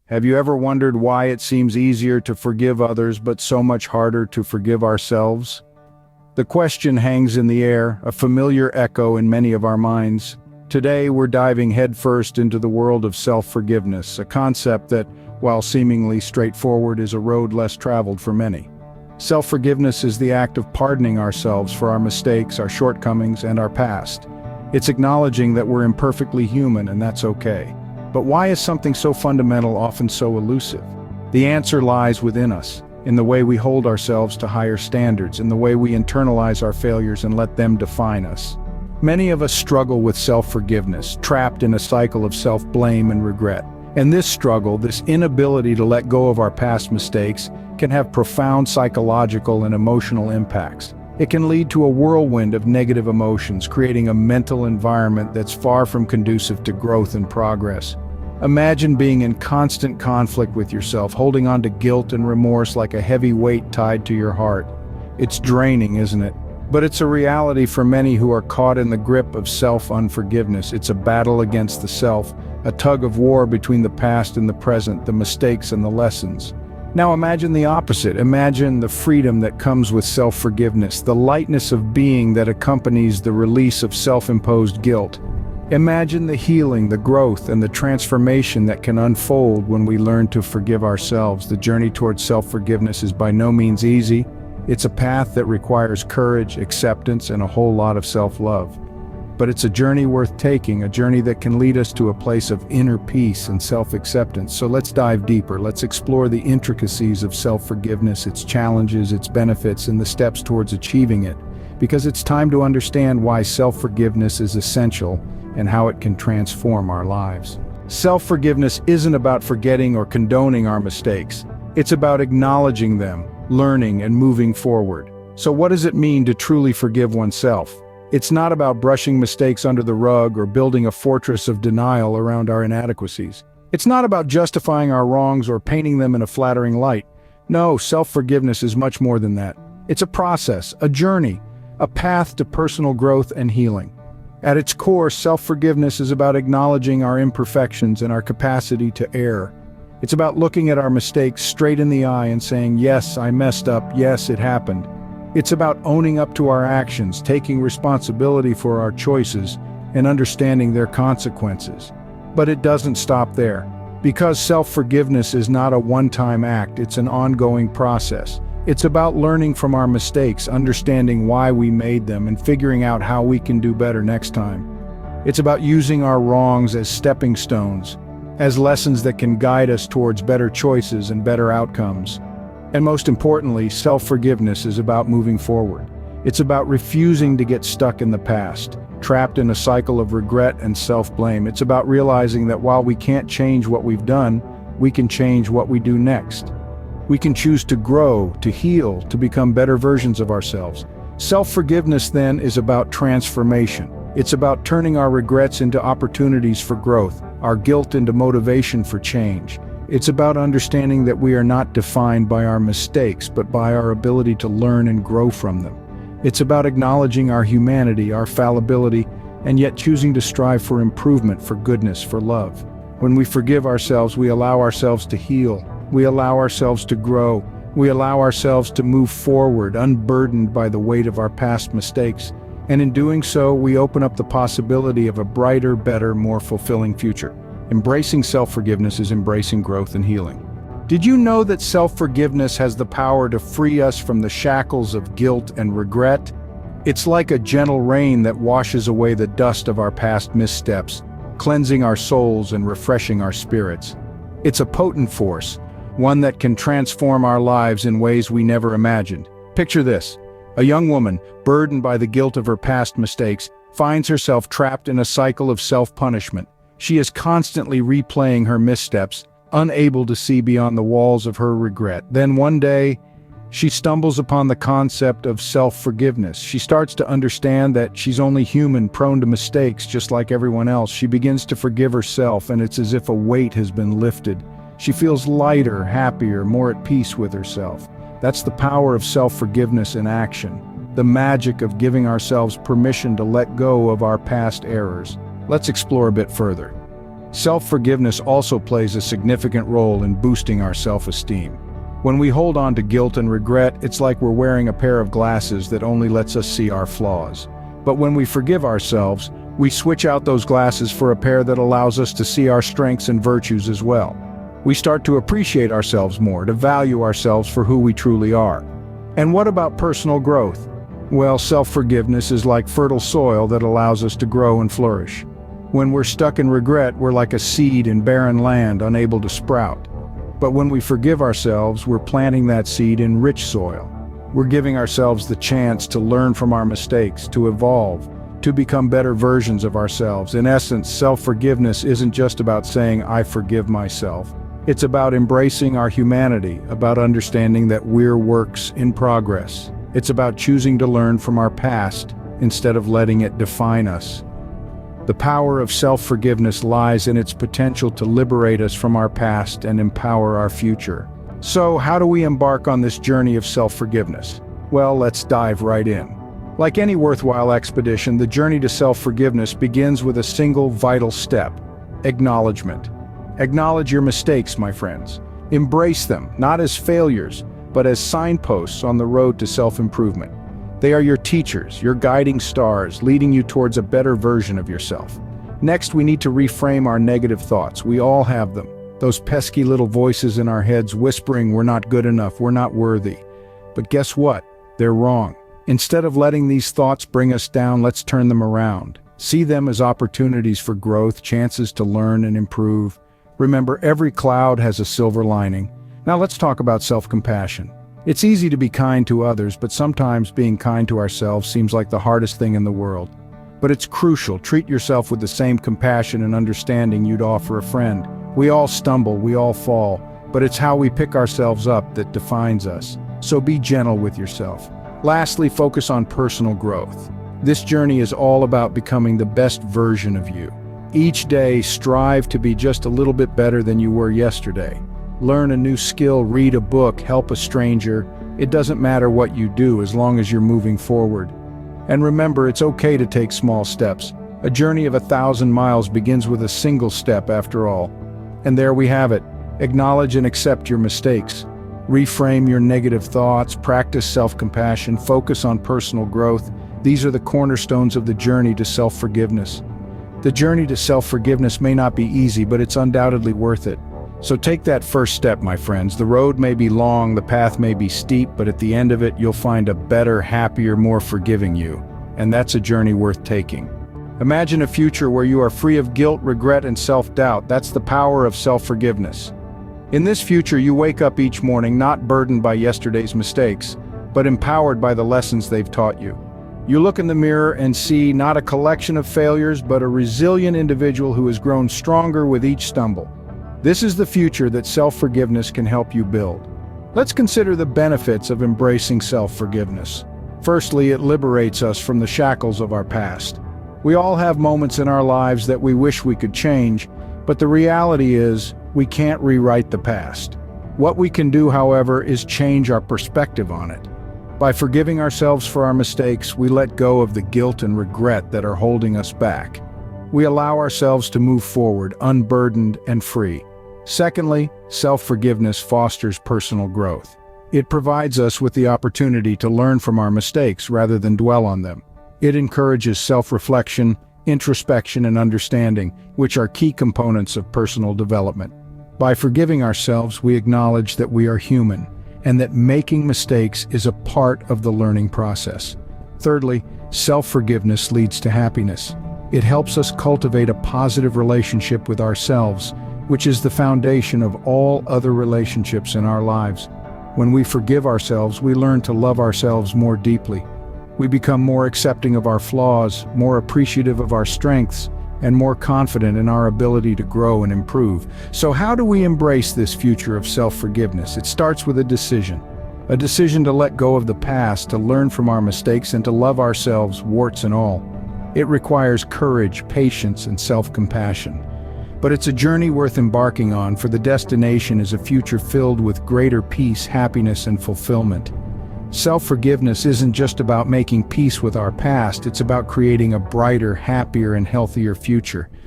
Have you ever wondered why it seems easier to forgive others but so much harder to forgive ourselves? The question hangs in the air, a familiar echo in many of our minds. Today we're diving headfirst into the world of self-forgiveness, a concept that, while seemingly straightforward, is a road less traveled for many. Self-forgiveness is the act of pardoning ourselves for our mistakes, our shortcomings, and our past. It's acknowledging that we're imperfectly human, and that's okay. But why is something so fundamental often so elusive? The answer lies within us, in the way we hold ourselves to higher standards, in the way we internalize our failures and let them define us. Many of us struggle with self-forgiveness, trapped in a cycle of self-blame and regret. And this struggle, this inability to let go of our past mistakes, can have profound psychological and emotional impacts. It can lead to a whirlwind of negative emotions, creating a mental environment that's far from conducive to growth and progress. Imagine being in constant conflict with yourself, holding on to guilt and remorse like a heavy weight tied to your heart. It's draining, isn't it? But it's a reality for many who are caught in the grip of self-unforgiveness. It's a battle against the self, a tug of war between the past and the present, the mistakes and the lessons. Now imagine the opposite. Imagine the freedom that comes with self-forgiveness, the lightness of being that accompanies the release of self-imposed guilt. Imagine the healing, the growth, and the transformation that can unfold when we learn to forgive ourselves. The journey towards self-forgiveness is by no means easy. It's a path that requires courage, acceptance, and a whole lot of self-love. But it's a journey worth taking, a journey that can lead us to a place of inner peace and self-acceptance. So let's dive deeper. Let's explore the intricacies of self-forgiveness, its challenges, its benefits, and the steps towards achieving it. Because it's time to understand why self-forgiveness is essential and how it can transform our lives. Self-forgiveness isn't about forgetting or condoning our mistakes. It's about acknowledging them, learning, and moving forward. So what does it mean to truly forgive oneself? It's not about brushing mistakes under the rug or building a fortress of denial around our inadequacies. It's not about justifying our wrongs or painting them in a flattering light. No, self-forgiveness is much more than that. It's a process, a journey, a path to personal growth and healing. At its core, self-forgiveness is about acknowledging our imperfections and our capacity to err. It's about looking at our mistakes straight in the eye and saying, yes, I messed up, yes, it happened. It's about owning up to our actions, taking responsibility for our choices, and understanding their consequences. But it doesn't stop there. Because self-forgiveness is not a one-time act, it's an ongoing process. It's about learning from our mistakes, understanding why we made them, and figuring out how we can do better next time. It's about using our wrongs as stepping stones, as lessons that can guide us towards better choices and better outcomes. And most importantly, self-forgiveness is about moving forward. It's about refusing to get stuck in the past, trapped in a cycle of regret and self-blame. It's about realizing that while we can't change what we've done, we can change what we do next. We can choose to grow, to heal, to become better versions of ourselves. Self-forgiveness then is about transformation. It's about turning our regrets into opportunities for growth, our guilt into motivation for change. It's about understanding that we are not defined by our mistakes, but by our ability to learn and grow from them. It's about acknowledging our humanity, our fallibility, and yet choosing to strive for improvement, for goodness, for love. When we forgive ourselves, we allow ourselves to heal. We allow ourselves to grow. We allow ourselves to move forward, unburdened by the weight of our past mistakes. And in doing so, we open up the possibility of a brighter, better, more fulfilling future. Embracing self-forgiveness is embracing growth and healing. Did you know that self-forgiveness has the power to free us from the shackles of guilt and regret? It's like a gentle rain that washes away the dust of our past missteps, cleansing our souls and refreshing our spirits. It's a potent force, one that can transform our lives in ways we never imagined. Picture this: a young woman, burdened by the guilt of her past mistakes, finds herself trapped in a cycle of self-punishment. She is constantly replaying her missteps, unable to see beyond the walls of her regret. Then one day, she stumbles upon the concept of self-forgiveness. She starts to understand that she's only human, prone to mistakes, just like everyone else. She begins to forgive herself, and it's as if a weight has been lifted. She feels lighter, happier, more at peace with herself. That's the power of self-forgiveness in action, the magic of giving ourselves permission to let go of our past errors. Let's explore a bit further. Self-forgiveness also plays a significant role in boosting our self-esteem. When we hold on to guilt and regret, it's like we're wearing a pair of glasses that only lets us see our flaws. But when we forgive ourselves, we switch out those glasses for a pair that allows us to see our strengths and virtues as well. We start to appreciate ourselves more, to value ourselves for who we truly are. And what about personal growth? Well, self-forgiveness is like fertile soil that allows us to grow and flourish. When we're stuck in regret, we're like a seed in barren land, unable to sprout. But when we forgive ourselves, we're planting that seed in rich soil. We're giving ourselves the chance to learn from our mistakes, to evolve, to become better versions of ourselves. In essence, self-forgiveness isn't just about saying, "I forgive myself." It's about embracing our humanity, about understanding that we're works in progress. It's about choosing to learn from our past instead of letting it define us. The power of self-forgiveness lies in its potential to liberate us from our past and empower our future. So, how do we embark on this journey of self-forgiveness? Well, let's dive right in. Like any worthwhile expedition, the journey to self-forgiveness begins with a single vital step: acknowledgement. Acknowledge your mistakes, my friends. Embrace them, not as failures, but as signposts on the road to self-improvement. They are your teachers, your guiding stars, leading you towards a better version of yourself. Next, we need to reframe our negative thoughts. We all have them. Those pesky little voices in our heads whispering we're not good enough, we're not worthy. But guess what? They're wrong. Instead of letting these thoughts bring us down, let's turn them around. See them as opportunities for growth, chances to learn and improve. Remember, every cloud has a silver lining. Now let's talk about self-compassion. It's easy to be kind to others, but sometimes being kind to ourselves seems like the hardest thing in the world. But it's crucial. Treat yourself with the same compassion and understanding you'd offer a friend. We all stumble, we all fall, but it's how we pick ourselves up that defines us. So be gentle with yourself. Lastly, focus on personal growth. This journey is all about becoming the best version of you. Each day, strive to be just a little bit better than you were yesterday. Learn a new skill, read a book, help a stranger. It doesn't matter what you do as long as you're moving forward. And remember, it's okay to take small steps. A journey of 1,000 miles begins with a single step after all. And there we have it. Acknowledge and accept your mistakes. Reframe your negative thoughts, practice self-compassion, focus on personal growth. These are the cornerstones of the journey to self-forgiveness. The journey to self-forgiveness may not be easy, but it's undoubtedly worth it. So take that first step, my friends. The road may be long, the path may be steep, but at the end of it, you'll find a better, happier, more forgiving you. And that's a journey worth taking. Imagine a future where you are free of guilt, regret, and self-doubt. That's the power of self-forgiveness. In this future, you wake up each morning not burdened by yesterday's mistakes, but empowered by the lessons they've taught you. You look in the mirror and see not a collection of failures, but a resilient individual who has grown stronger with each stumble. This is the future that self-forgiveness can help you build. Let's consider the benefits of embracing self-forgiveness. Firstly, it liberates us from the shackles of our past. We all have moments in our lives that we wish we could change, but the reality is, we can't rewrite the past. What we can do, however, is change our perspective on it. By forgiving ourselves for our mistakes, we let go of the guilt and regret that are holding us back. We allow ourselves to move forward, unburdened and free. Secondly, self-forgiveness fosters personal growth. It provides us with the opportunity to learn from our mistakes rather than dwell on them. It encourages self-reflection, introspection, and understanding, which are key components of personal development. By forgiving ourselves, we acknowledge that we are human, and that making mistakes is a part of the learning process. Thirdly, self-forgiveness leads to happiness. It helps us cultivate a positive relationship with ourselves, which is the foundation of all other relationships in our lives. When we forgive ourselves, we learn to love ourselves more deeply. We become more accepting of our flaws, more appreciative of our strengths, and more confident in our ability to grow and improve. So how do we embrace this future of self-forgiveness? It starts with a decision to let go of the past, to learn from our mistakes, and to love ourselves, warts and all. It requires courage, patience, and self-compassion. But it's a journey worth embarking on, for the destination is a future filled with greater peace, happiness, and fulfillment. Self-forgiveness isn't just about making peace with our past, it's about creating a brighter, happier, and healthier future.